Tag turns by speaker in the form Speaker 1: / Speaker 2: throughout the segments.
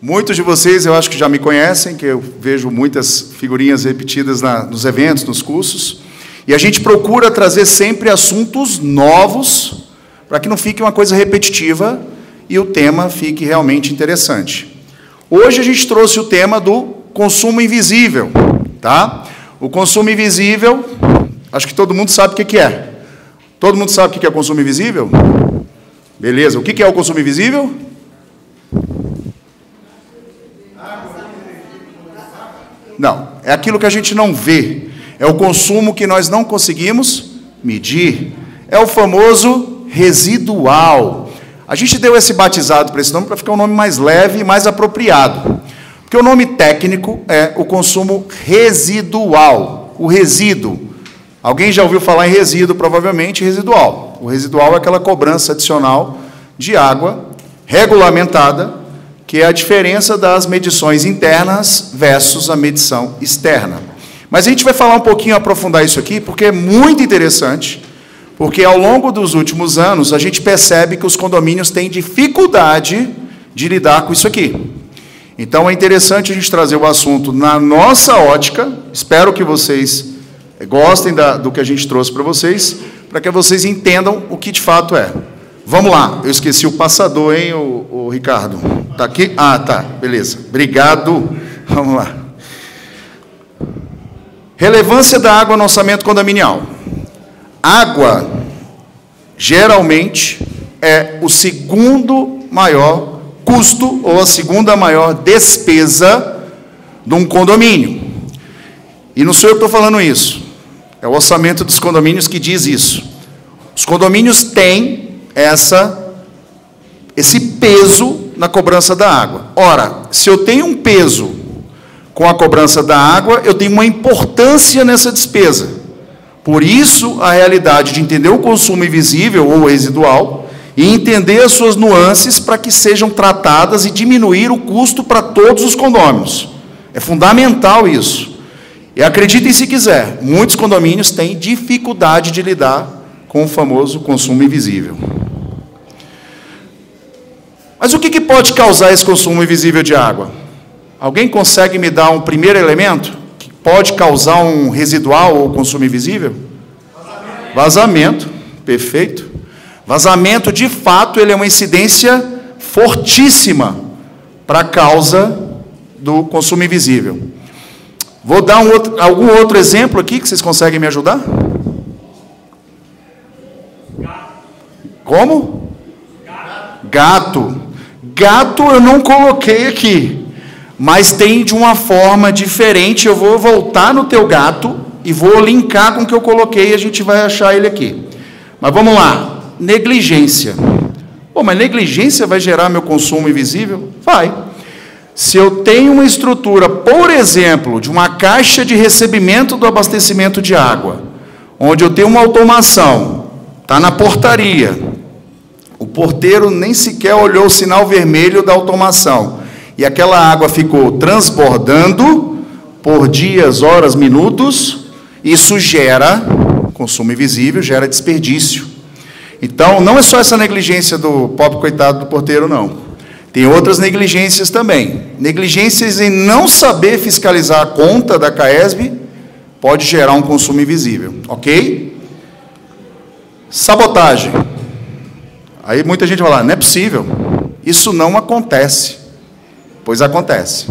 Speaker 1: Muitos de vocês eu acho que já me conhecem, que eu vejo muitas figurinhas repetidas nos eventos, nos cursos, e a gente procura trazer sempre assuntos novos, para que não fique uma coisa repetitiva e o tema fique realmente interessante. Hoje a gente trouxe o tema do consumo invisível, tá? O consumo invisível, acho que todo mundo sabe o que é. Todo mundo sabe o que é consumo invisível? Beleza, o que é o consumo invisível? Não, é aquilo que a gente não vê. É o consumo que nós não conseguimos medir. É o famoso residual. A gente deu esse batizado para esse nome para ficar um nome mais leve e mais apropriado. Porque o nome técnico é o consumo residual. O resíduo. Alguém já ouviu falar em resíduo, provavelmente residual. O residual é aquela cobrança adicional de água regulamentada, que é a diferença das medições internas versus a medição externa. Mas a gente vai falar um pouquinho, aprofundar isso aqui, porque é muito interessante, porque ao longo dos últimos anos, a gente percebe que os condomínios têm dificuldade de lidar com isso aqui. Então, é interessante a gente trazer o assunto na nossa ótica, espero que vocês gostem do que a gente trouxe para vocês, para que vocês entendam o que de fato é. Vamos lá, eu esqueci o passador, hein, o Ricardo? Está aqui? Ah, tá, beleza. Obrigado. Vamos lá. Relevância da água no orçamento condominial. Água, geralmente, é o segundo maior custo ou a segunda maior despesa de um condomínio. E não sou eu que estou falando isso. É o orçamento dos condomínios que diz isso. Os condomínios têm esse peso na cobrança da água. Ora, se eu tenho um peso com a cobrança da água, eu tenho uma importância nessa despesa. Por isso, a realidade de entender o consumo invisível ou residual e entender as suas nuances para que sejam tratadas e diminuir o custo para todos os condôminos. É fundamental isso. E acreditem se quiser, muitos condomínios têm dificuldade de lidar com o famoso consumo invisível. Mas o que pode causar esse consumo invisível de água? Alguém consegue me dar um primeiro elemento que pode causar um residual ou consumo invisível? Vazamento, perfeito. Vazamento, de fato, ele é uma incidência fortíssima para a causa do consumo invisível. Vou dar algum outro exemplo aqui que vocês conseguem me ajudar? Como? Gato. Gato eu não coloquei aqui, mas tem de uma forma diferente. Eu vou voltar no teu gato e vou linkar com o que eu coloquei e a gente vai achar ele aqui. Mas vamos lá. Negligência. Pô, mas negligência vai gerar meu consumo invisível? Vai. Se eu tenho uma estrutura, por exemplo, de uma caixa de recebimento do abastecimento de água, onde eu tenho uma automação, está na portaria, o porteiro nem sequer olhou o sinal vermelho da automação, e aquela água ficou transbordando por dias, horas, minutos, isso gera consumo invisível, gera desperdício. Então, não é só essa negligência do pobre coitado do porteiro, não. Tem outras negligências também. Negligências em não saber fiscalizar a conta da CAESB pode gerar um consumo invisível, ok? Sabotagem. Aí muita gente vai falar, não é possível. Isso não acontece. Pois acontece.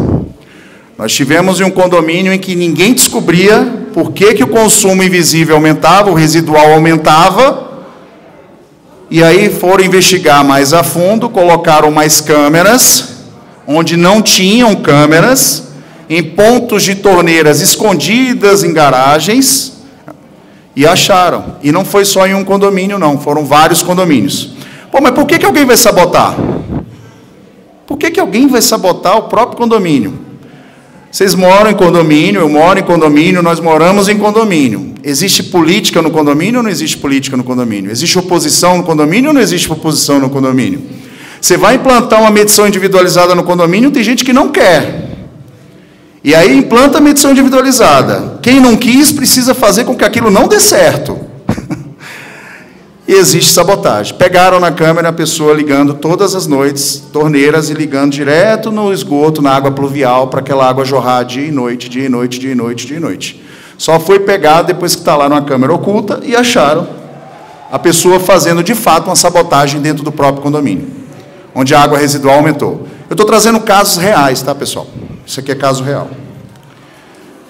Speaker 1: Nós tivemos um condomínio em que ninguém descobria por que o consumo invisível aumentava, o residual aumentava, e aí foram investigar mais a fundo, colocaram mais câmeras, onde não tinham câmeras, em pontos de torneiras escondidas em garagens, e acharam. E não foi só em um condomínio, não, foram vários condomínios. Pô, mas por que alguém vai sabotar? Por que alguém vai sabotar o próprio condomínio? Vocês moram em condomínio, eu moro em condomínio, nós moramos em condomínio. Existe política no condomínio ou não existe política no condomínio? Existe oposição no condomínio ou não existe oposição no condomínio? Você vai implantar uma medição individualizada no condomínio, tem gente que não quer. E aí implanta a medição individualizada. Quem não quis precisa fazer com que aquilo não dê certo. E existe sabotagem. Pegaram na câmera a pessoa ligando todas as noites, torneiras, e ligando direto no esgoto, na água pluvial, para aquela água jorrar dia e noite, dia e noite, dia e noite, dia e noite. Só foi pegado depois que está lá numa câmera oculta e acharam a pessoa fazendo, de fato, uma sabotagem dentro do próprio condomínio, onde a água residual aumentou. Eu estou trazendo casos reais, tá, pessoal? Isso aqui é caso real.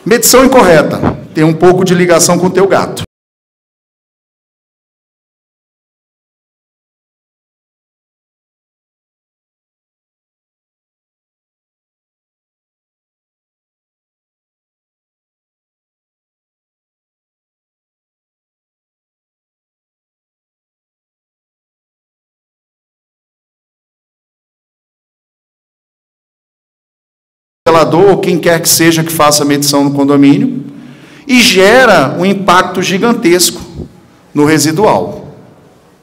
Speaker 1: Medição incorreta. Tem um pouco de ligação com o teu gato. Ou quem quer que seja que faça a medição no condomínio, e gera um impacto gigantesco no residual.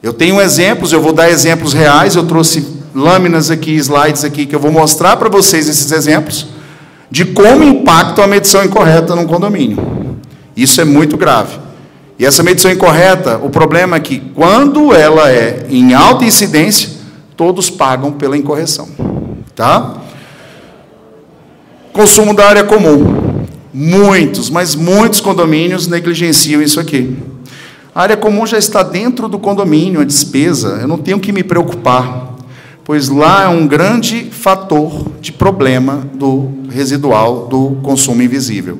Speaker 1: Eu tenho exemplos, eu vou dar exemplos reais, eu trouxe lâminas aqui, slides aqui, que eu vou mostrar para vocês esses exemplos, de como impacta a medição incorreta num condomínio. Isso é muito grave. E essa medição incorreta, o problema é que, quando ela é em alta incidência, todos pagam pela incorreção. Tá? Consumo da área comum. Muitos, mas muitos condomínios negligenciam isso aqui. A área comum já está dentro do condomínio, a despesa, eu não tenho que me preocupar, pois lá é um grande fator de problema do residual, do consumo invisível.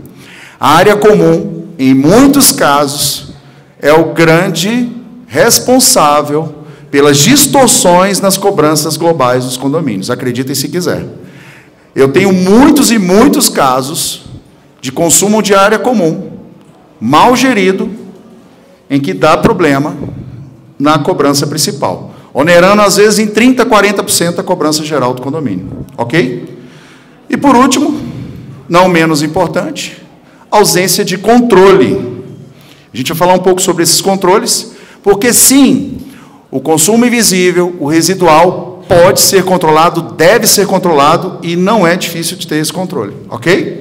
Speaker 1: A área comum, em muitos casos, é o grande responsável pelas distorções nas cobranças globais dos condomínios, acreditem se quiser. Eu tenho muitos e muitos casos de consumo de área comum, mal gerido, em que dá problema na cobrança principal, onerando, às vezes, em 30%, 40% a cobrança geral do condomínio. Ok? E, por último, não menos importante, ausência de controle. A gente vai falar um pouco sobre esses controles, porque, sim, o consumo invisível, o residual, pode ser controlado, deve ser controlado, e não é difícil de ter esse controle, ok?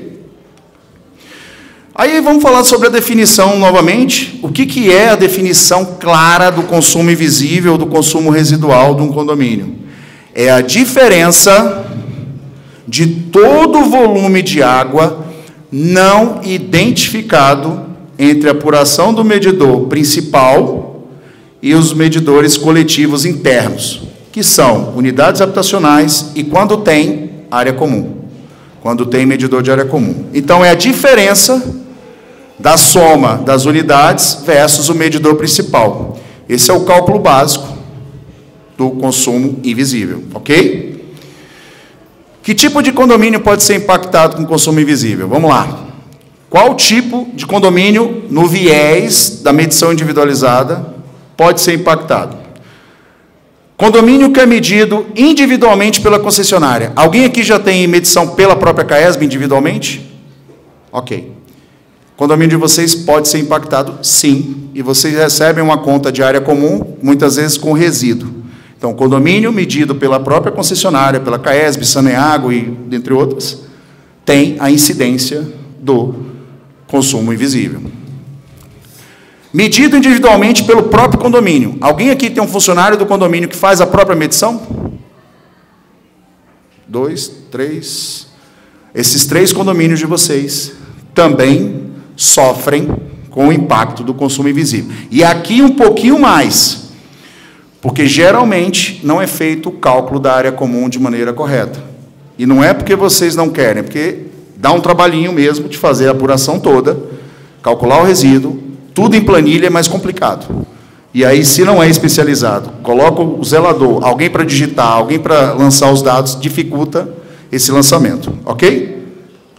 Speaker 1: Aí vamos falar sobre a definição novamente. O que é a definição clara do consumo invisível, do consumo residual de um condomínio? É a diferença de todo o volume de água não identificado entre a apuração do medidor principal e os medidores coletivos internos, que são unidades habitacionais e, quando tem, área comum. Quando tem medidor de área comum. Então, é a diferença da soma das unidades versus o medidor principal. Esse é o cálculo básico do consumo invisível, ok? Que tipo de condomínio pode ser impactado com consumo invisível? Vamos lá. Qual tipo de condomínio, no viés da medição individualizada, pode ser impactado? Condomínio que é medido individualmente pela concessionária. Alguém aqui já tem medição pela própria CAESB individualmente? Ok. Condomínio de vocês pode ser impactado, sim. E vocês recebem uma conta de área comum, muitas vezes com resíduo. Então, condomínio medido pela própria concessionária, pela CAESB, Saneago e dentre outras, tem a incidência do consumo invisível. Medido individualmente pelo próprio condomínio. Alguém aqui tem um funcionário do condomínio que faz a própria medição? 2, 3. Esses 3 condomínios de vocês também sofrem com o impacto do consumo invisível. E aqui um pouquinho mais, porque geralmente não é feito o cálculo da área comum de maneira correta. E não é porque vocês não querem, é porque dá um trabalhinho mesmo de fazer a apuração toda, calcular o resíduo. Tudo em planilha é mais complicado. E aí, se não é especializado, coloca o zelador, alguém para digitar, alguém para lançar os dados, dificulta esse lançamento, ok?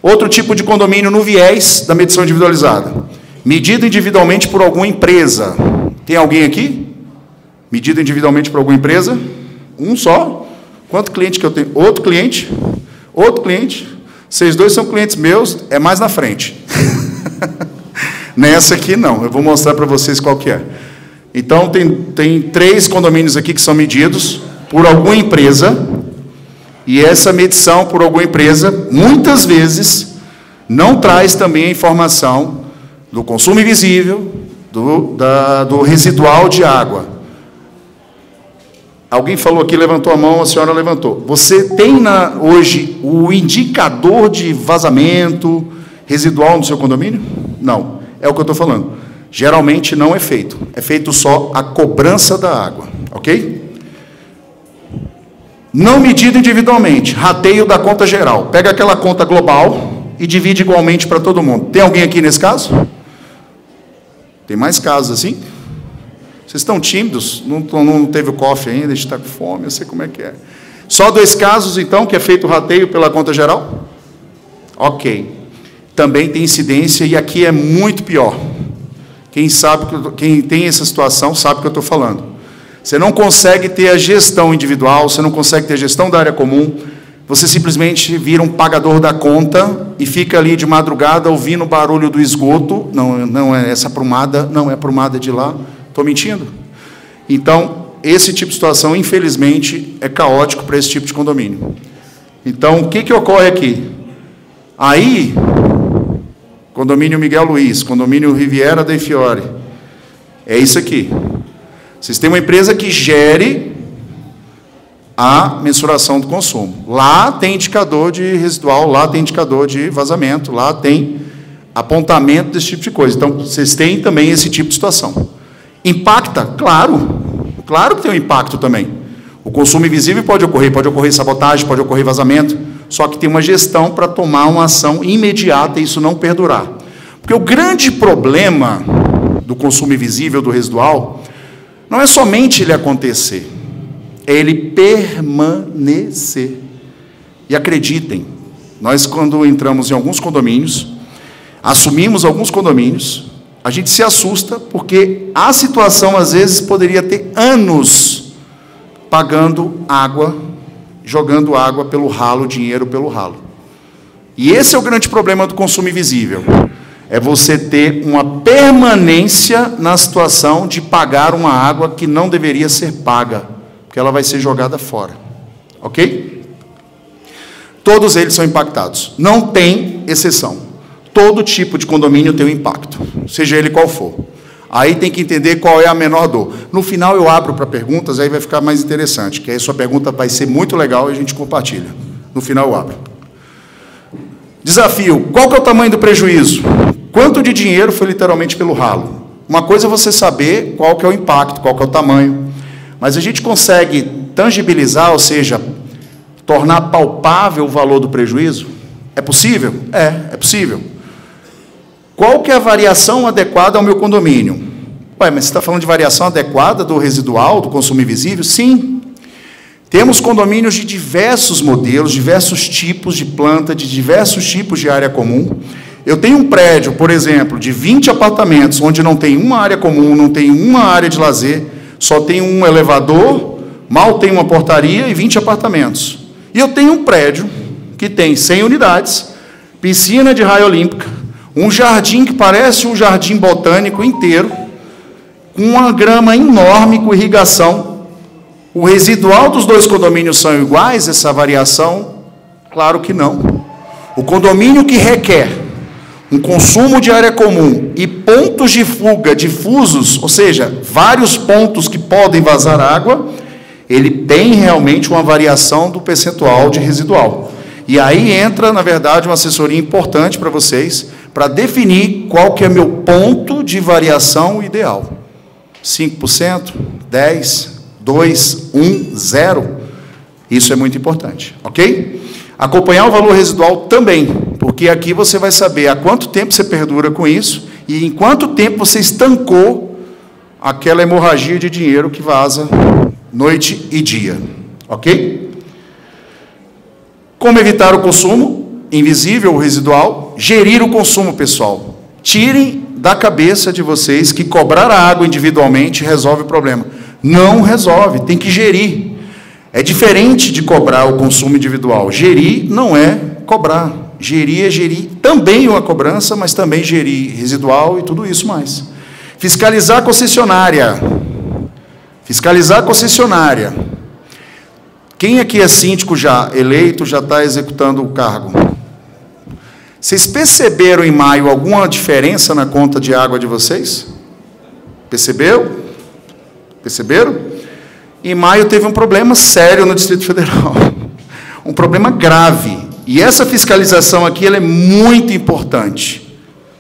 Speaker 1: Outro tipo de condomínio no viés da medição individualizada. Medido individualmente por alguma empresa. Tem alguém aqui? Medido individualmente por alguma empresa? Um só? Quanto cliente que eu tenho? Outro cliente? Outro cliente? Vocês dois são clientes meus, é mais na frente. Nessa aqui não, eu vou mostrar para vocês qual que é. Então, tem 3 condomínios aqui que são medidos por alguma empresa, e essa medição por alguma empresa, muitas vezes, não traz também a informação do consumo invisível, do residual de água. Alguém falou aqui, levantou a mão, a senhora levantou. Você tem hoje o indicador de vazamento residual no seu condomínio? Não, é o que eu estou falando. Geralmente não é feito só a cobrança da água, ok? Não medido individualmente, rateio da conta geral. Pega aquela conta global e divide igualmente para todo mundo. Tem alguém aqui nesse caso? Tem mais casos assim? Vocês estão tímidos? Não teve o coffee ainda, a gente está com fome, eu sei como é que é. Só 2 casos, então, que é feito o rateio pela conta geral? Ok. Também tem incidência, e aqui é muito pior. Quem tem essa situação sabe o que eu estou falando. Você não consegue ter a gestão individual, você não consegue ter a gestão da área comum, você simplesmente vira um pagador da conta e fica ali de madrugada ouvindo o barulho do esgoto. Não é essa aprumada, não é aprumada de lá. Estou mentindo? Então, esse tipo de situação, infelizmente, é caótico para esse tipo de condomínio. Então, o que ocorre aqui? Aí, condomínio Miguel Luiz, condomínio Riviera dei Fiore, é isso aqui. Vocês têm uma empresa que gere a mensuração do consumo. Lá tem indicador de residual, lá tem indicador de vazamento, lá tem apontamento desse tipo de coisa. Então, vocês têm também esse tipo de situação. Impacta? Claro que tem um impacto também. O consumo invisível pode ocorrer sabotagem, pode ocorrer vazamento, só que tem uma gestão para tomar uma ação imediata e isso não perdurar. Porque o grande problema do consumo invisível, do residual, não é somente ele acontecer, é ele permanecer. E acreditem, nós quando entramos em alguns condomínios, assumimos alguns condomínios, a gente se assusta porque a situação, às vezes, poderia ter anos pagando água, jogando água pelo ralo, dinheiro pelo ralo. E esse é o grande problema do consumo invisível. É você ter uma permanência na situação de pagar uma água que não deveria ser paga, porque ela vai ser jogada fora. Ok? Todos eles são impactados. Não tem exceção. Todo tipo de condomínio tem um impacto, seja ele qual for. Aí tem que entender qual é a menor dor. No final eu abro para perguntas, aí vai ficar mais interessante, que aí sua pergunta vai ser muito legal e a gente compartilha. No final eu abro. Desafio, qual que é o tamanho do prejuízo? Quanto de dinheiro foi literalmente pelo ralo? Uma coisa é você saber qual que é o impacto, qual que é o tamanho, mas a gente consegue tangibilizar, ou seja, tornar palpável o valor do prejuízo? É possível? É possível. Qual que é a variação adequada ao meu condomínio? Ué, mas você está falando de variação adequada do residual, do consumo invisível? Sim. Temos condomínios de diversos modelos, diversos tipos de planta, de diversos tipos de área comum. Eu tenho um prédio, por exemplo, de 20 apartamentos, onde não tem uma área comum, não tem uma área de lazer, só tem um elevador, mal tem uma portaria e 20 apartamentos. E eu tenho um prédio que tem 100 unidades, piscina de raia olímpica, um jardim que parece um jardim botânico inteiro, com uma grama enorme, com irrigação. O residual dos 2 condomínios são iguais, essa variação? Claro que não. O condomínio que requer um consumo de área comum e pontos de fuga difusos, ou seja, vários pontos que podem vazar água, ele tem realmente uma variação do percentual de residual. E aí entra, na verdade, uma assessoria importante para vocês, para definir qual que é meu ponto de variação ideal. 5%, 10%, 2%, 1%, 0%. Isso é muito importante, ok? Acompanhar o valor residual também, porque aqui você vai saber há quanto tempo você perdura com isso e em quanto tempo você estancou aquela hemorragia de dinheiro que vaza noite e dia, ok? Como evitar o consumo invisível ou residual? Gerir o consumo, pessoal. Tirem da cabeça de vocês que cobrar a água individualmente resolve o problema. Não resolve, tem que gerir. É diferente de cobrar o consumo individual. Gerir não é cobrar. Gerir é gerir também uma cobrança, mas também gerir residual e tudo isso mais. Fiscalizar a concessionária. Fiscalizar a concessionária. Quem aqui é síndico já eleito, já está executando o cargo? Vocês perceberam em maio alguma diferença na conta de água de vocês? Percebeu? Perceberam? Em maio teve um problema sério no Distrito Federal, um problema grave. E essa fiscalização aqui ela é muito importante.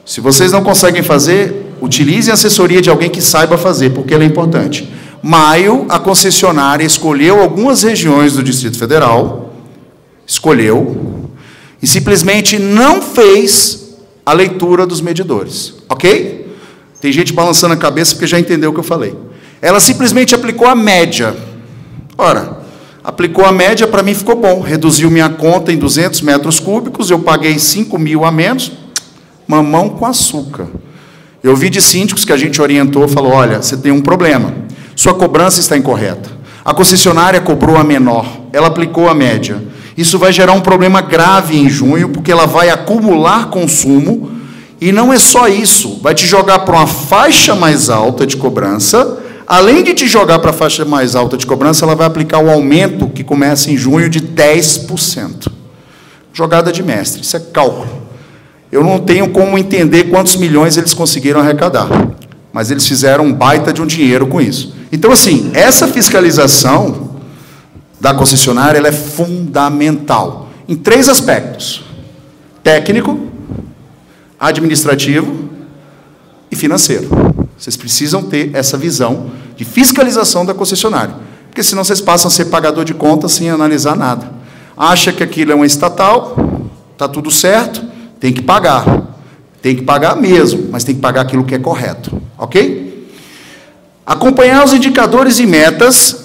Speaker 1: Se vocês não conseguem fazer, utilizem a assessoria de alguém que saiba fazer, porque ela é importante. Maio, a concessionária escolheu algumas regiões do Distrito Federal, escolheu, e simplesmente não fez a leitura dos medidores, ok? Tem gente balançando a cabeça porque já entendeu o que eu falei. Ela simplesmente aplicou a média. Ora, aplicou a média, para mim ficou bom, reduziu minha conta em 200 metros cúbicos, eu paguei 5 mil a menos, mamão com açúcar. Eu vi de síndicos que a gente orientou, falou, olha, você tem um problema, sua cobrança está incorreta. A concessionária cobrou a menor, ela aplicou a média. Isso vai gerar um problema grave em junho, porque ela vai acumular consumo, e não é só isso, vai te jogar para uma faixa mais alta de cobrança. Além de te jogar para a faixa mais alta de cobrança, ela vai aplicar o aumento que começa em junho de 10%. Jogada de mestre, isso é cálculo. Eu não tenho como entender quantos milhões eles conseguiram arrecadar, mas eles fizeram um baita de um dinheiro com isso. Então, assim, essa fiscalização da concessionária ela é fundamental, em 3 aspectos: técnico, administrativo e financeiro. Vocês precisam ter essa visão de fiscalização da concessionária, porque senão vocês passam a ser pagador de contas sem analisar nada. Acha que aquilo é uma estatal, está tudo certo, tem que pagar mesmo, mas tem que pagar aquilo que é correto, ok? Acompanhar os indicadores e metas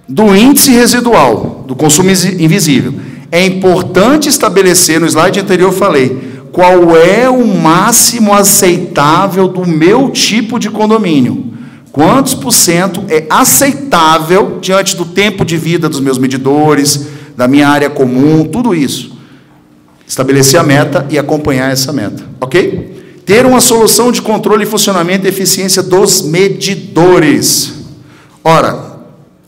Speaker 1: do índice residual, do consumo invisível. É importante estabelecer, no slide anterior eu falei, qual é o máximo aceitável do meu tipo de condomínio. Quantos por cento é aceitável diante do tempo de vida dos meus medidores, da minha área comum, tudo isso. Estabelecer a meta e acompanhar essa meta, ok? Ter uma solução de controle, funcionamento e eficiência dos medidores. Ora,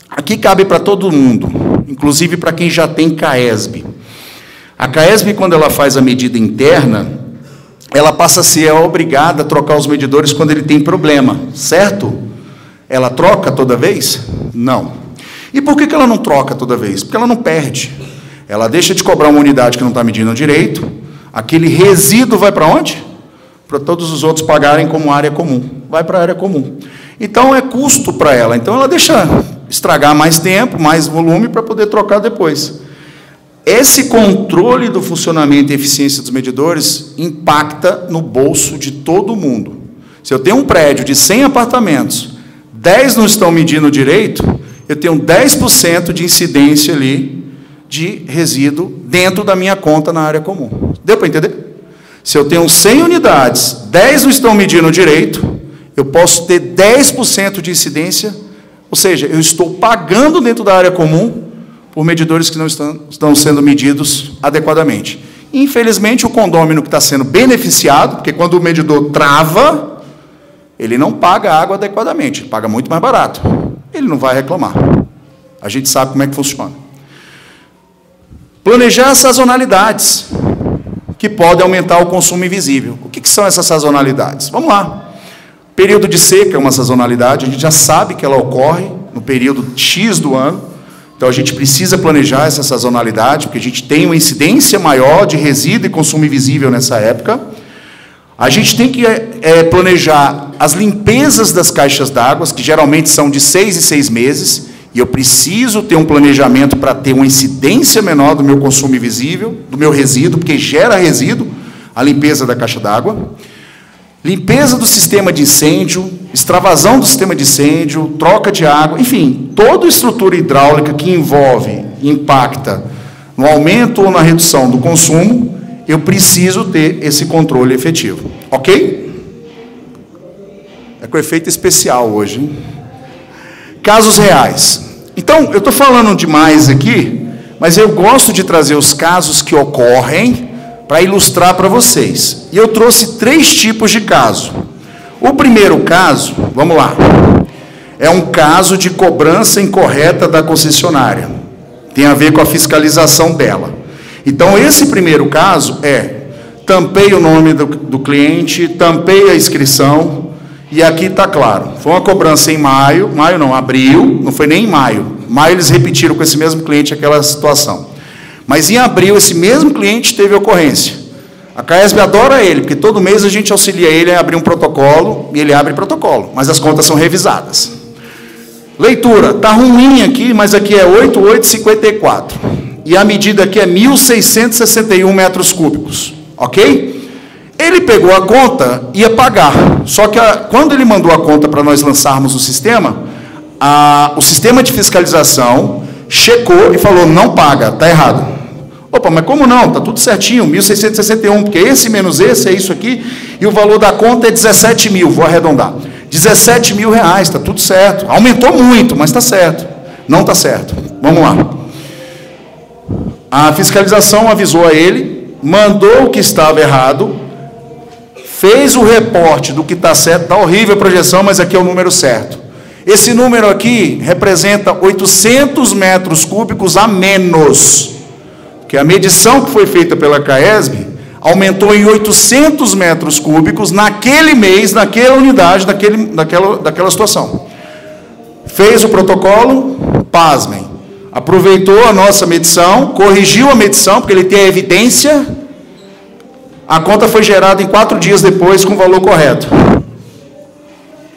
Speaker 1: aqui cabe para todo mundo, inclusive para quem já tem CAESB. A CAESB, quando ela faz a medida interna, ela passa a ser obrigada a trocar os medidores quando ele tem problema, certo? Ela troca toda vez? Não. E por que ela não troca toda vez? Porque ela não perde. Ela deixa de cobrar uma unidade que não está medindo direito, aquele resíduo vai para onde? Para todos os outros pagarem como área comum. Vai para a área comum. Então, é custo para ela. Então, ela deixa estragar mais tempo, mais volume, para poder trocar depois. Esse controle do funcionamento e eficiência dos medidores impacta no bolso de todo mundo. Se eu tenho um prédio de 100 apartamentos, 10 não estão medindo direito, eu tenho 10% de incidência ali de resíduo dentro da minha conta na área comum. Deu para entender? Se eu tenho 100 unidades, 10 não estão medindo direito, eu posso ter 10% de incidência, ou seja, eu estou pagando dentro da área comum por medidores que não estão sendo medidos adequadamente. Infelizmente, o condômino que está sendo beneficiado, porque quando o medidor trava, ele não paga a água adequadamente, ele paga muito mais barato. Ele não vai reclamar. A gente sabe como é que funciona. Planejar as sazonalidades, que podem aumentar o consumo invisível. O que são essas sazonalidades? Vamos lá. Período de seca é uma sazonalidade, a gente já sabe que ela ocorre no período X do ano. Então, a gente precisa planejar essa sazonalidade, porque a gente tem uma incidência maior de resíduo e consumo invisível nessa época. A gente tem que planejar as limpezas das caixas d'água, que geralmente são de 6 em 6 meses, e eu preciso ter um planejamento para ter uma incidência menor do meu consumo invisível, do meu resíduo, porque gera resíduo, a limpeza da caixa d'água. Limpeza do sistema de incêndio, extravasão do sistema de incêndio, troca de água, enfim, toda estrutura hidráulica que envolve, impacta no aumento ou na redução do consumo, eu preciso ter esse controle efetivo, ok? É com efeito especial hoje, hein? Casos reais. Então, eu estou falando demais aqui, mas eu gosto de trazer os casos que ocorrem para ilustrar para vocês. E eu trouxe 3 tipos de caso. O primeiro caso, vamos lá, é um caso de cobrança incorreta da concessionária. Tem a ver com a fiscalização dela. Então, esse primeiro caso tampei o nome do cliente, tampei a inscrição, E aqui está claro, foi uma cobrança em maio, abril, não foi nem em maio. Maio eles repetiram com esse mesmo cliente aquela situação. Mas em abril, esse mesmo cliente teve ocorrência. A CAESB adora ele, porque todo mês a gente auxilia ele a abrir um protocolo, e ele abre protocolo, mas as contas são revisadas. Leitura, está ruim aqui, mas aqui é 8854. E a medida aqui é 1.661 metros cúbicos, ok? Ele pegou a conta e ia pagar, só que quando ele mandou a conta para nós lançarmos o sistema de fiscalização checou e falou, não paga, está errado. Opa, mas como não? Está tudo certinho, 1.661, porque esse menos esse é isso aqui, e o valor da conta é 17 mil, vou arredondar. 17 mil reais, está tudo certo. Aumentou muito, mas está certo. Não está certo. Vamos lá. A fiscalização avisou a ele, mandou o que estava errado, fez o reporte do que está certo, está horrível a projeção, mas aqui é o número certo. Esse número aqui representa 800 metros cúbicos a menos, que a medição que foi feita pela CAESB aumentou em 800 metros cúbicos naquele mês, naquela unidade, daquela situação. Fez o protocolo, pasmem, aproveitou a nossa medição, corrigiu a medição, porque ele tem a evidência, a conta foi gerada em 4 dias depois com o valor correto.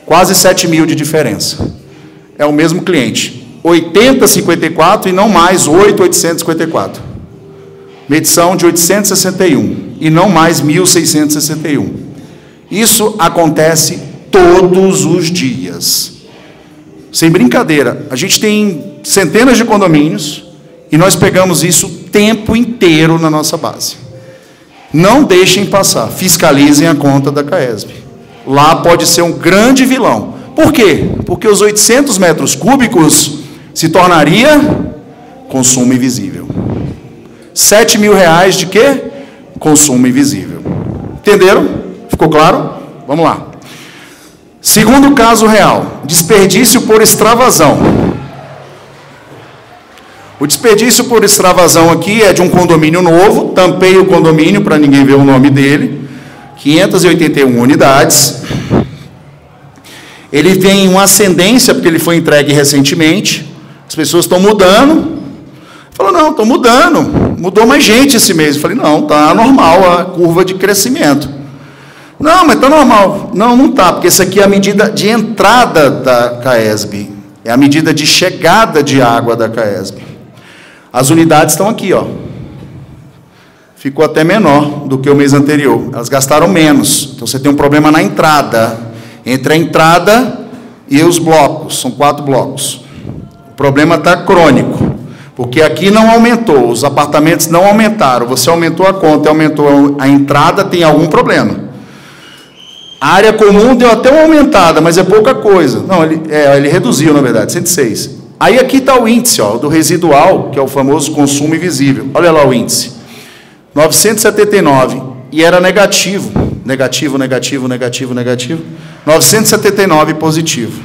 Speaker 1: Quase 7 mil de diferença. É o mesmo cliente. 80,54 e não mais 8,854. Medição de 861 e não mais 1.661. Isso acontece todos os dias. Sem brincadeira, a gente tem centenas de condomínios e nós pegamos isso o tempo inteiro na nossa base. Não deixem passar, fiscalizem a conta da CAESB. Lá pode ser um grande vilão. Por quê? Porque os 800 metros cúbicos se tornaria consumo invisível. 7 mil reais de quê? Consumo invisível. Entenderam? Ficou claro? Vamos lá. Segundo caso real, desperdício por extravasão. O desperdício por extravasão aqui é de um condomínio novo, tampei o condomínio para ninguém ver o nome dele, 581 unidades. Ele tem uma ascendência, porque ele foi entregue recentemente, as pessoas estão mudando. Falou, não, estou mudando, mudou mais gente esse mês. Eu falei, não, está normal a curva de crescimento. Não, mas está normal. Não, não está, porque isso aqui é a medida de entrada da CAESB, é a medida de chegada de água da CAESB. As unidades estão aqui, ó. Ficou até menor do que o mês anterior, elas gastaram menos. Então, você tem um problema na entrada, entre a entrada e os blocos, são 4 blocos. O problema está crônico. Porque aqui não aumentou, os apartamentos não aumentaram, você aumentou a conta, aumentou a entrada, tem algum problema. A área comum deu até uma aumentada, mas é pouca coisa. Não, ele reduziu, na verdade, 106. Aí aqui está o índice, ó, do residual, que é o famoso consumo invisível. Olha lá o índice. 979, e era negativo. Negativo, negativo, negativo, negativo. 979 positivo.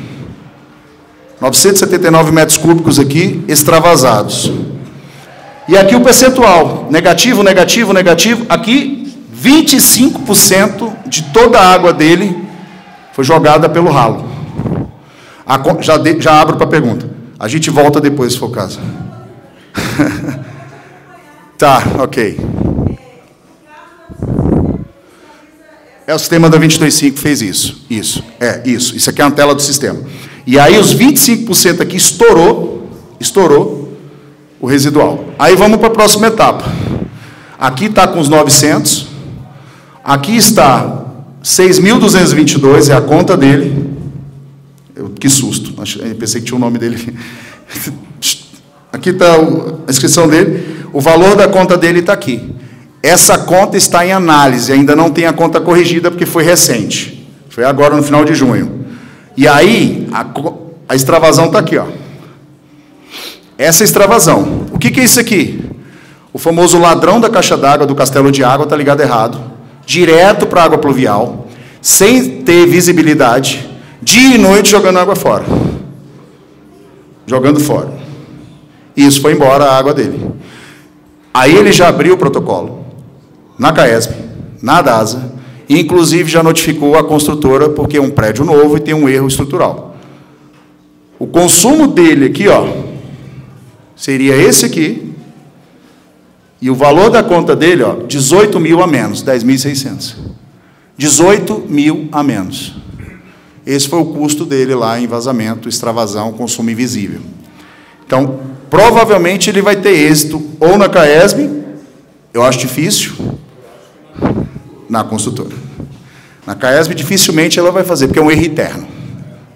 Speaker 1: 979 metros cúbicos aqui, extravasados. E aqui o percentual, negativo, negativo, negativo. Aqui, 25% de toda a água dele foi jogada pelo ralo. Já abro para a pergunta. A gente volta depois, se for o caso. Tá, ok. É o sistema da 225 que fez isso. Isso. Isso aqui é uma tela do sistema. E aí os 25% aqui estourou o residual. Aí vamos para a próxima etapa. Aqui está com os 900. Aqui está 6.222, é a conta dele. Que susto, eu pensei que tinha o nome dele. Aqui está a inscrição dele. O valor da conta dele está aqui. Essa conta está em análise, ainda não tem a conta corrigida, porque foi recente. Foi agora, no final de junho. E aí, a extravasão está aqui, ó. Essa extravasão. O que é isso aqui? O famoso ladrão da caixa d'água do castelo de água está ligado errado, direto para a água pluvial, sem ter visibilidade, dia e noite jogando água fora. Jogando fora. E isso foi embora a água dele. Aí ele já abriu o protocolo, na CAESB, na DASA, Inclusive, já notificou a construtora, porque é um prédio novo e tem um erro estrutural. O consumo dele aqui, ó, seria esse aqui, e o valor da conta dele, ó, 18 mil a menos, 10.600. 18 mil a menos. Esse foi o custo dele lá em vazamento, extravasão, consumo invisível. Então, provavelmente ele vai ter êxito ou na CAESB, eu acho difícil, na construtora. Na CAESB, dificilmente ela vai fazer, porque é um erro interno.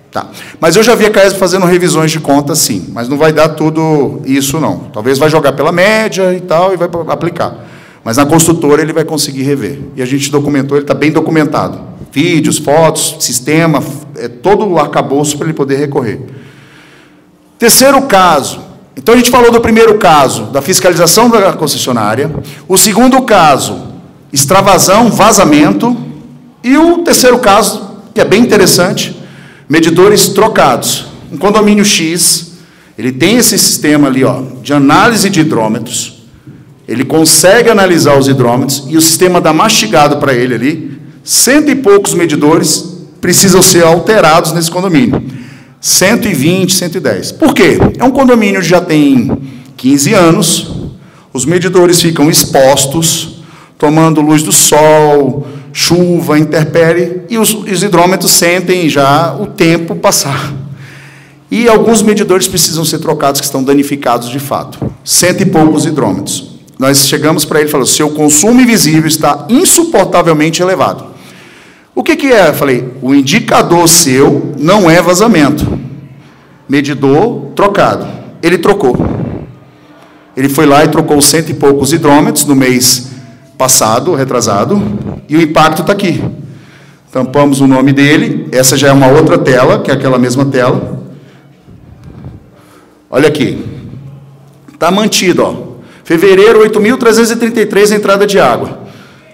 Speaker 1: Tá. Mas eu já vi a CAESB fazendo revisões de conta, sim, mas não vai dar tudo isso, não. Talvez vai jogar pela média e tal, e vai aplicar. Mas na construtora ele vai conseguir rever. E a gente documentou, ele está bem documentado. Vídeos, fotos, sistema, todo o arcabouço para ele poder recorrer. Terceiro caso. Então a gente falou do primeiro caso, da fiscalização da concessionária. O segundo caso, extravasão, vazamento. E o terceiro caso, que é bem interessante, medidores trocados. Um condomínio X, ele tem esse sistema ali, ó, de análise de hidrômetros. Ele consegue analisar os hidrômetros e o sistema dá mastigado para ele ali. 100 e poucos medidores precisam ser alterados nesse condomínio. 120, 110. Por quê? É um condomínio que já tem 15 anos, os medidores ficam expostos, tomando luz do sol, chuva, intempérie, e os hidrômetros sentem já o tempo passar. E alguns medidores precisam ser trocados, que estão danificados de fato. 100 e poucos hidrômetros. Nós chegamos para ele e falamos, seu consumo invisível está insuportavelmente elevado. O que é? Eu falei, o indicador seu não é vazamento. Medidor trocado. Ele trocou. Ele foi lá e trocou 100 e poucos hidrômetros no mês passado, retrasado, e o impacto está aqui. Tampamos o nome dele, essa já é uma outra tela, que é aquela mesma tela. Olha aqui. Está mantido, ó. Fevereiro, 8.333 entrada de água.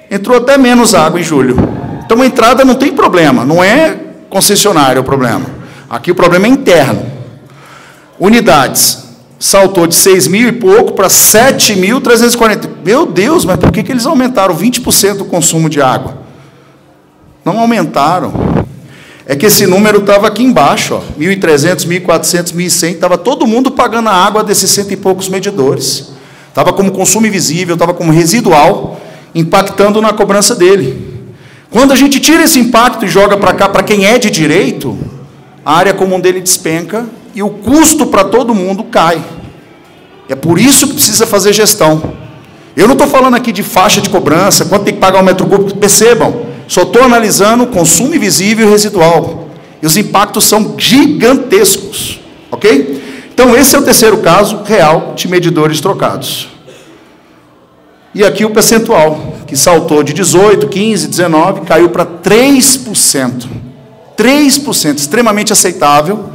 Speaker 1: Entrou até menos água em julho. Então, a entrada não tem problema, não é concessionário o problema. Aqui o problema é interno. Unidades. Saltou de 6.000 e pouco para 7.340. Meu Deus, mas por que eles aumentaram 20% o consumo de água? Não aumentaram. É que esse número estava aqui embaixo, ó, 1.300, 1.400, 1.100, estava todo mundo pagando a água desses 100 e poucos medidores. Estava como consumo invisível, estava como residual, impactando na cobrança dele. Quando a gente tira esse impacto e joga para cá, para quem é de direito, a área comum dele despenca e o custo para todo mundo cai. É por isso que precisa fazer gestão. Eu não estou falando aqui de faixa de cobrança, quanto tem que pagar o metro cúbico, percebam, só estou analisando consumo invisível e residual. E os impactos são gigantescos, ok? Então, esse é o terceiro caso real de medidores trocados. E aqui o percentual, que saltou de 18, 15, 19, caiu para 3%. 3%, extremamente aceitável,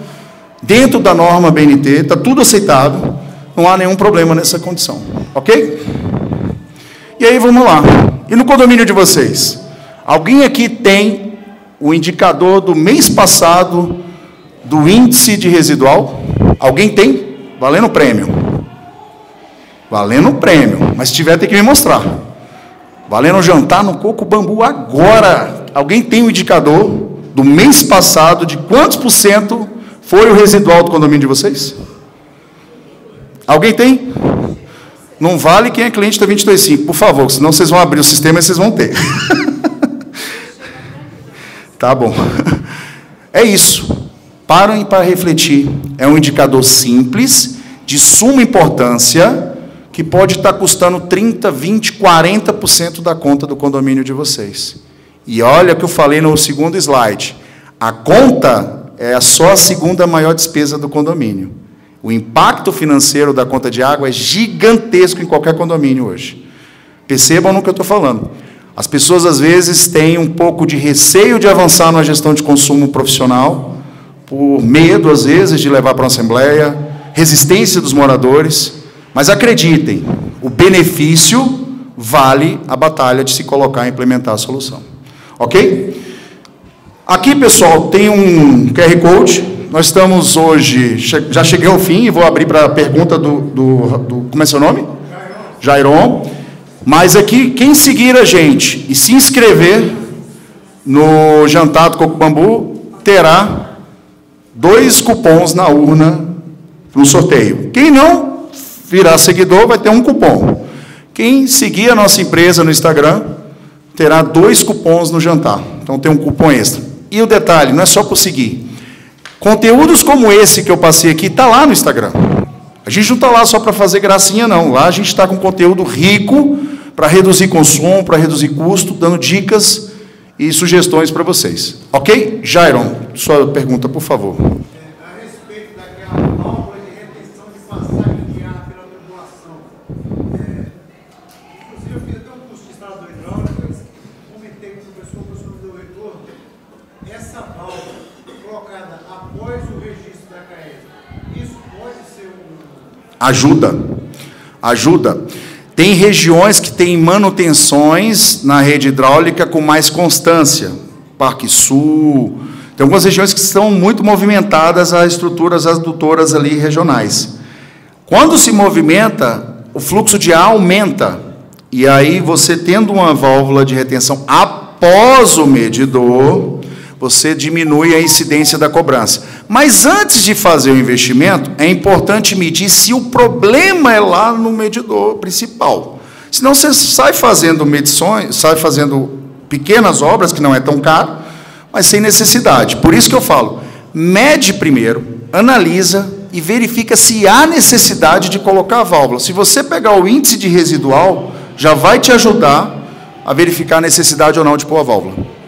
Speaker 1: dentro da norma BNT, está tudo aceitável, não há nenhum problema nessa condição, ok? E aí, vamos lá. E no condomínio de vocês? Alguém aqui tem o indicador do mês passado do índice de residual? Alguém tem? Valendo prêmio. Valendo prêmio. Mas se tiver, tem que me mostrar. Valendo jantar no Coco Bambu agora. Alguém tem o indicador do mês passado de quantos por cento foi o residual do condomínio de vocês? Alguém tem? Não vale quem é cliente da 225, por favor, senão vocês vão abrir o sistema e vocês vão ter. Tá bom. É isso. Parem para refletir. É um indicador simples, de suma importância, que pode estar custando 30%, 20%, 40% da conta do condomínio de vocês. E olha o que eu falei no segundo slide. A conta é só a segunda maior despesa do condomínio. O impacto financeiro da conta de água é gigantesco em qualquer condomínio hoje. Percebam no que eu estou falando. As pessoas, às vezes, têm um pouco de receio de avançar na gestão de consumo profissional, por medo, às vezes, de levar para uma assembleia, resistência dos moradores, mas acreditem, o benefício vale a batalha de se colocar e implementar a solução. Ok? Aqui, pessoal, tem um QR Code. Nós estamos hoje, já cheguei ao fim e vou abrir para a pergunta como é seu nome? Jairon. Mas aqui, quem seguir a gente e se inscrever, no jantar do Coco Bambu, terá 2 cupons na urna no sorteio. Quem não virar seguidor vai ter um cupom. Quem seguir a nossa empresa no Instagram terá 2 cupons no jantar. Então tem um cupom extra. E o detalhe, não é só por seguir. Conteúdos como esse que eu passei aqui está lá no Instagram. A gente não está lá só para fazer gracinha, não. Lá a gente está com conteúdo rico para reduzir consumo, para reduzir custo, dando dicas e sugestões para vocês. Ok? Jairon, sua pergunta, por favor.
Speaker 2: A respeito daquela válvula de retenção de passagem de ar pela tubulação. Inclusive, eu fiz até um curso de instalador hidráulico, comentei com o professor me deu o retorno. Essa válvula colocada após o registro da CAES, isso pode ser
Speaker 1: Ajuda. Tem regiões que têm manutenções na rede hidráulica com mais constância. Parque Sul. Tem algumas regiões que estão muito movimentadas as estruturas adutoras ali regionais. Quando se movimenta, o fluxo de ar aumenta. E aí, você tendo uma válvula de retenção após o medidor, você diminui a incidência da cobrança. Mas antes de fazer o investimento, é importante medir se o problema é lá no medidor principal. Senão você sai fazendo medições, sai fazendo pequenas obras, que não é tão caro, mas sem necessidade. Por isso que eu falo, mede primeiro, analisa e verifica se há necessidade de colocar a válvula. Se você pegar o índice de residual, já vai te ajudar a verificar a necessidade ou não de pôr a válvula.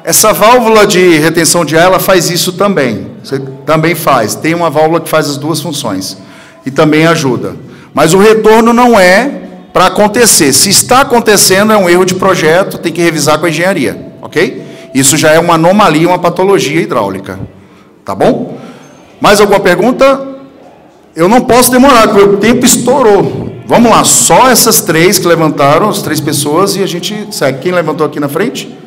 Speaker 1: Essa válvula de retenção de ar, ela faz isso também. Você também faz. Tem uma válvula que faz as 2 funções. E também ajuda. Mas o retorno não é para acontecer. Se está acontecendo, é um erro de projeto, tem que revisar com a engenharia. Ok? Isso já é uma anomalia, uma patologia hidráulica. Tá bom? Mais alguma pergunta? Eu não posso demorar, porque o tempo estourou. Vamos lá, só essas 3 que levantaram, as 3 pessoas, e a gente segue. Quem levantou aqui na frente?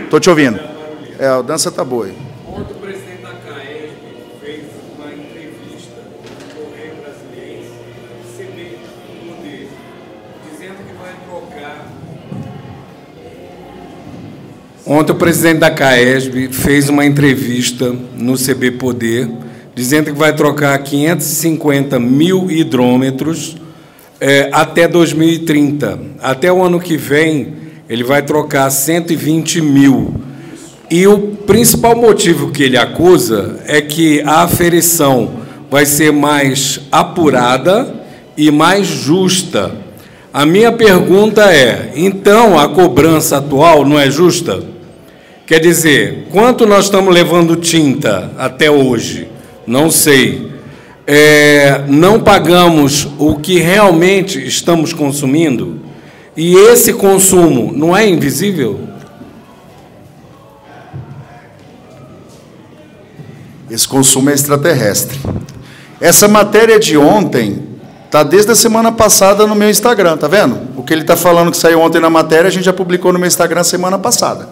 Speaker 1: Estou te ouvindo. A dança está boa aí.
Speaker 3: Ontem o presidente da CAES fez uma entrevista no Correio Brasiliense, CB Poder, dizendo que vai trocar. Ontem o presidente da CAESB fez uma entrevista no CB Poder, dizendo que vai trocar 550 mil hidrômetros até 2030. Até o ano que vem, ele vai trocar 120 mil. E o principal motivo que ele acusa é que a aferição vai ser mais apurada e mais justa. A minha pergunta é, então a cobrança atual não é justa? Quer dizer, quanto nós estamos levando tinta até hoje? Não sei. Não pagamos o que realmente estamos consumindo? E esse consumo não é invisível?
Speaker 1: Esse consumo é extraterrestre. Essa matéria de ontem está desde a semana passada no meu Instagram, tá vendo? O que ele está falando que saiu ontem na matéria, a gente já publicou no meu Instagram semana passada.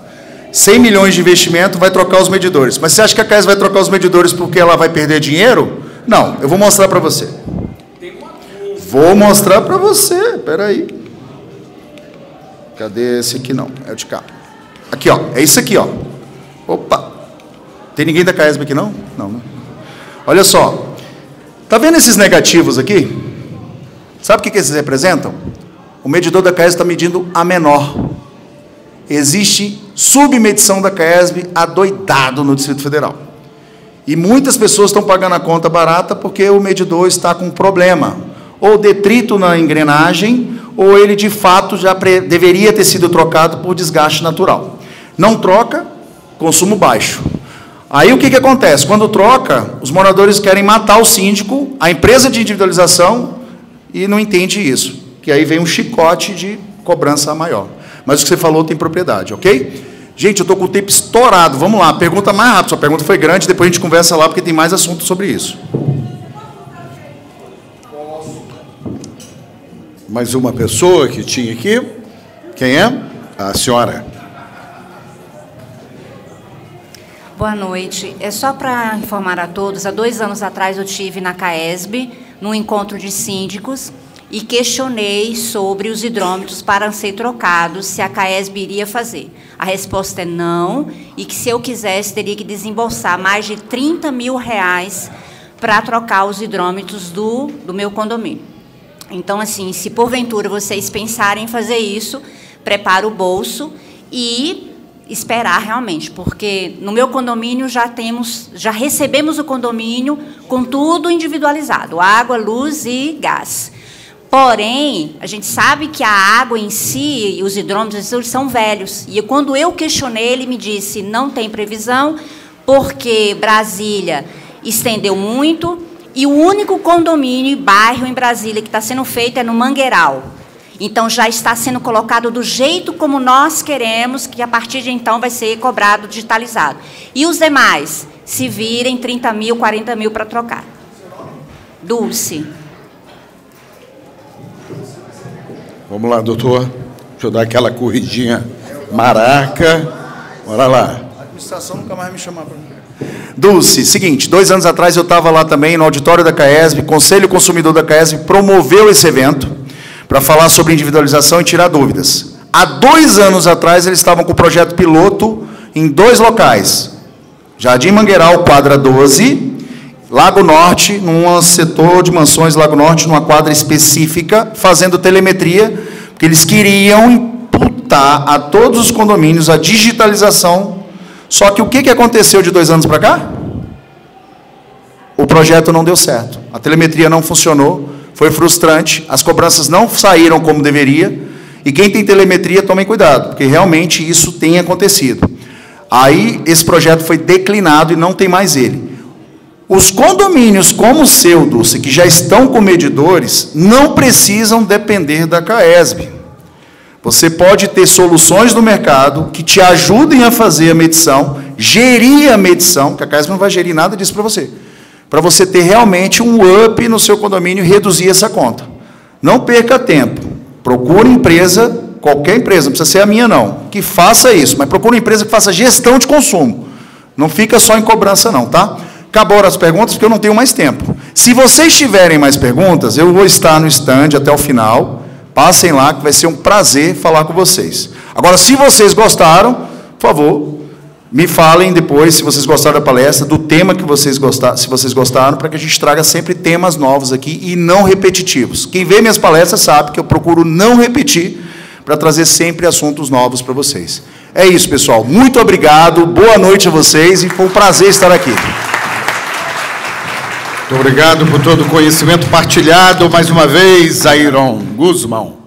Speaker 1: 100 milhões de investimento, vai trocar os medidores. Mas você acha que a CAES vai trocar os medidores porque ela vai perder dinheiro? Não, eu vou mostrar para você. Vou mostrar para você, espera aí. Cadê esse aqui? Não, é o de cá. Aqui, ó, é isso aqui, ó. Opa! Tem ninguém da CAESB aqui, não? Não, né? Olha só. Tá vendo esses negativos aqui? Sabe o que eles representam? O medidor da CAESB está medindo a menor. Existe submedição da CAESB adoidado no Distrito Federal. E muitas pessoas estão pagando a conta barata porque o medidor está com problema. Ou detrito na engrenagem, ou ele, de fato, já deveria ter sido trocado por desgaste natural. Não troca, consumo baixo. Aí, o que acontece? Quando troca, os moradores querem matar o síndico, a empresa de individualização, e não entende isso. Que aí vem um chicote de cobrança maior. Mas o que você falou tem propriedade, ok? Gente, eu estou com o tempo estourado. Vamos lá, pergunta mais rápido. Sua pergunta foi grande, depois a gente conversa lá, porque tem mais assunto sobre isso.
Speaker 4: Mais uma pessoa que tinha aqui. Quem é? A senhora.
Speaker 5: Boa noite. É só para informar a todos, há 2 anos atrás eu tive na CAESB, num encontro de síndicos, e questionei sobre os hidrômetros para ser trocados, se a CAESB iria fazer. A resposta é não, e que se eu quisesse, teria que desembolsar mais de R$30 mil para trocar os hidrômetros do meu condomínio. Então, assim, se porventura vocês pensarem em fazer isso, prepara o bolso e esperar realmente, porque no meu condomínio já recebemos o condomínio com tudo individualizado, água, luz e gás. Porém, a gente sabe que a água em si e os hidrômetros eles são velhos. E quando eu questionei, ele me disse, não tem previsão, porque Brasília estendeu muito, e o único condomínio e bairro em Brasília que está sendo feito é no Mangueiral. Então, já está sendo colocado do jeito como nós queremos, que a partir de então vai ser cobrado digitalizado. E os demais, se virem 30 mil, 40 mil para trocar. Dulce.
Speaker 4: Vamos lá, doutor. Deixa eu dar aquela corridinha maraca. Bora lá.
Speaker 1: A administração nunca mais me chamar para mim. Dulce, seguinte, 2 anos atrás eu estava lá também no auditório da CAESB, Conselho Consumidor da CAESB promoveu esse evento para falar sobre individualização e tirar dúvidas. Há 2 anos atrás, eles estavam com o projeto piloto em 2 locais. Jardim Mangueiral, quadra 12, Lago Norte, num setor de mansões Lago Norte, numa quadra específica, fazendo telemetria, porque eles queriam imputar a todos os condomínios a digitalização. Só que o que aconteceu de 2 anos para cá? O projeto não deu certo. A telemetria não funcionou. Foi frustrante, as cobranças não saíram como deveria, e quem tem telemetria, tomem cuidado, porque realmente isso tem acontecido. Aí, esse projeto foi declinado e não tem mais ele. Os condomínios como o seu, Dulce, que já estão com medidores, não precisam depender da CAESB. Você pode ter soluções no mercado que te ajudem a fazer a medição, gerir a medição, que a CAESB não vai gerir nada disso para você ter realmente um up no seu condomínio e reduzir essa conta. Não perca tempo. Procure empresa, qualquer empresa, não precisa ser a minha não, que faça isso, mas procure uma empresa que faça gestão de consumo. Não fica só em cobrança não, tá? Acabaram as perguntas porque eu não tenho mais tempo. Se vocês tiverem mais perguntas, eu vou estar no stand até o final. Passem lá, que vai ser um prazer falar com vocês. Agora, se vocês gostaram, por favor, me falem depois, se vocês gostaram da palestra, do tema que vocês gostaram, se vocês gostaram, para que a gente traga sempre temas novos aqui e não repetitivos. Quem vê minhas palestras sabe que eu procuro não repetir, para trazer sempre assuntos novos para vocês. É isso, pessoal. Muito obrigado, boa noite a vocês e foi um prazer estar aqui.
Speaker 4: Muito obrigado por todo o conhecimento partilhado. Mais uma vez, Airon Guzmão.